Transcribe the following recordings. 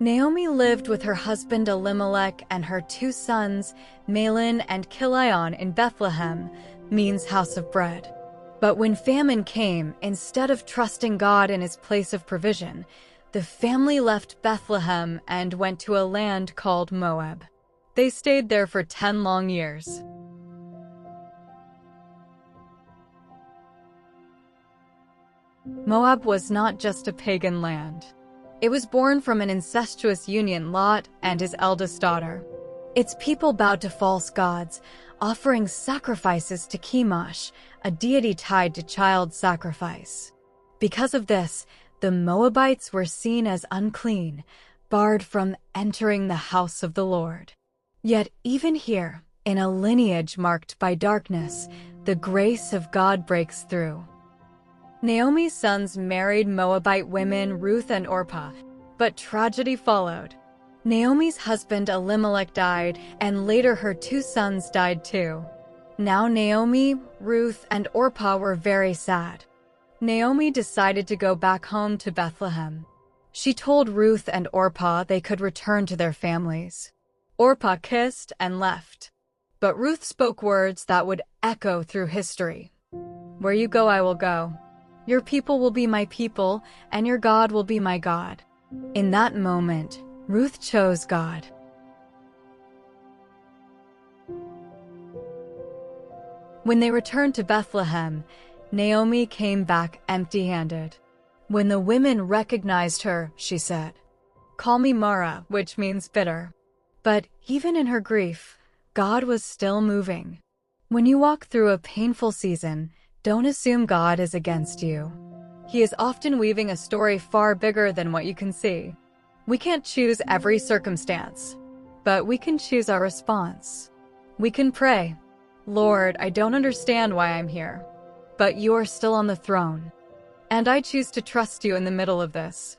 Naomi lived with her husband Elimelech and her 2 sons, Mahlon and Chilion, in Bethlehem, means house of bread. But when famine came, instead of trusting God in his place of provision, the family left Bethlehem and went to a land called Moab. They stayed there for 10 long years. Moab was not just a pagan land. It was born from an incestuous union, Lot and his eldest daughter. Its people bowed to false gods, offering sacrifices to Chemosh, a deity tied to child sacrifice. Because of this, the Moabites were seen as unclean, barred from entering the house of the Lord. Yet even here, in a lineage marked by darkness, the grace of God breaks through. Naomi's sons married Moabite women Ruth and Orpah, but tragedy followed. Naomi's husband Elimelech died, and later her 2 sons died too. Now Naomi, Ruth, and Orpah were very sad. Naomi decided to go back home to Bethlehem. She told Ruth and Orpah they could return to their families. Orpah kissed and left. But Ruth spoke words that would echo through history. "Where you go, I will go. Your people will be my people, and your God will be my God." In that moment, Ruth chose God. When they returned to Bethlehem, Naomi came back empty-handed. When the women recognized her, she said, "Call me Mara," which means bitter. But even in her grief, God was still moving. When you walk through a painful season, don't assume God is against you. He is often weaving a story far bigger than what you can see. We can't choose every circumstance, but we can choose our response. We can pray, "Lord, I don't understand why I'm here, but you are still on the throne, and I choose to trust you in the middle of this."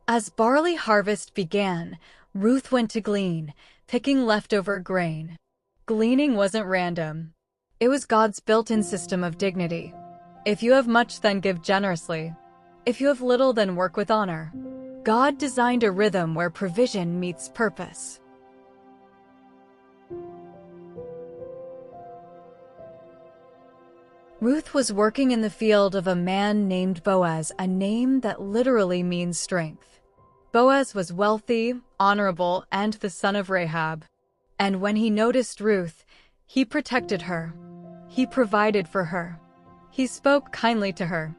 As barley harvest began, Ruth went to glean, picking leftover grain. Gleaning wasn't random. It was God's built-in system of dignity. If you have much, then give generously. If you have little, then work with honor. God designed a rhythm where provision meets purpose. Ruth was working in the field of a man named Boaz, a name that literally means strength. Boaz was wealthy, honorable, and the son of Rahab. And when he noticed Ruth, he protected her. He provided for her. He spoke kindly to her.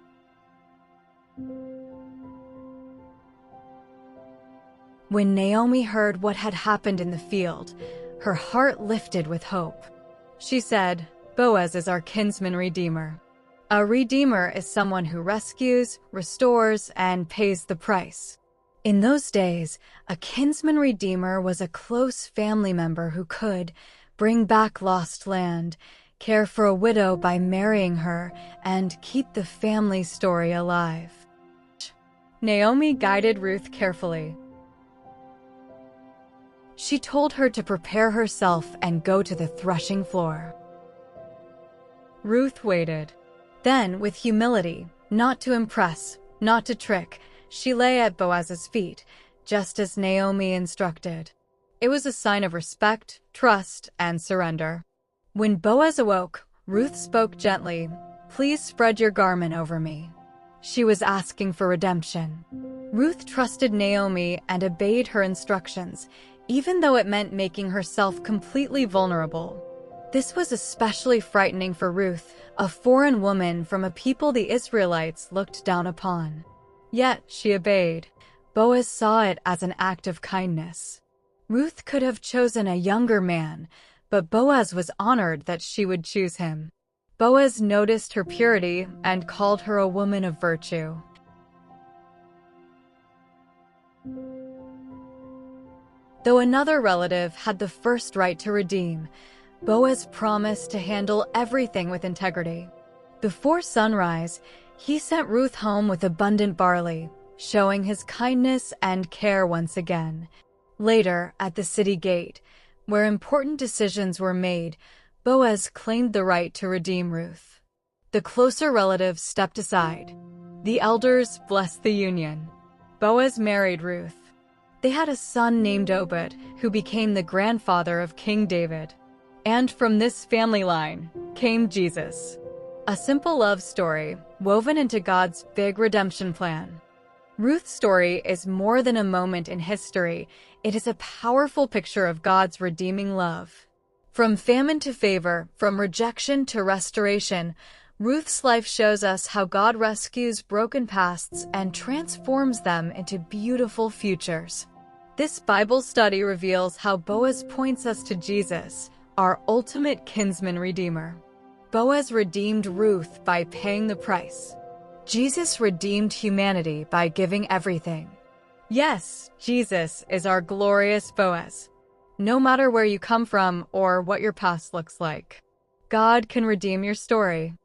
When Naomi heard what had happened in the field, her heart lifted with hope. She said, "Boaz is our kinsman redeemer." A redeemer is someone who rescues, restores, and pays the price. In those days, a kinsman redeemer was a close family member who could bring back lost land, care for a widow by marrying her, and keep the family story alive. Naomi guided Ruth carefully. She told her to prepare herself and go to the threshing floor. Ruth waited. Then, with humility, not to impress, not to trick, she lay at Boaz's feet, just as Naomi instructed. It was a sign of respect, trust, and surrender. When Boaz awoke, Ruth spoke gently, "Please spread your garment over me." She was asking for redemption. Ruth trusted Naomi and obeyed her instructions, even though it meant making herself completely vulnerable. This was especially frightening for Ruth, a foreign woman from a people the Israelites looked down upon. Yet she obeyed. Boaz saw it as an act of kindness. Ruth could have chosen a younger man, but Boaz was honored that she would choose him. Boaz noticed her purity and called her a woman of virtue. Though another relative had the first right to redeem, Boaz promised to handle everything with integrity. Before sunrise, he sent Ruth home with abundant barley, showing his kindness and care once again. Later, at the city gate, where important decisions were made, Boaz claimed the right to redeem Ruth. The closer relative stepped aside. The elders blessed the union. Boaz married Ruth. They had a son named Obed, who became the grandfather of King David. And from this family line came Jesus. A simple love story woven into God's big redemption plan. Ruth's story is more than a moment in history. It is a powerful picture of God's redeeming love. From famine to favor, from rejection to restoration, Ruth's life shows us how God rescues broken pasts and transforms them into beautiful futures. This Bible study reveals how Boaz points us to Jesus, our ultimate kinsman redeemer. Boaz redeemed Ruth by paying the price. Jesus redeemed humanity by giving everything. Yes, Jesus is our glorious Boaz. No matter where you come from or what your past looks like, God can redeem your story.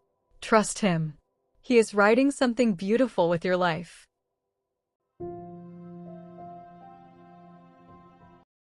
Trust Him. He is writing something beautiful with your life.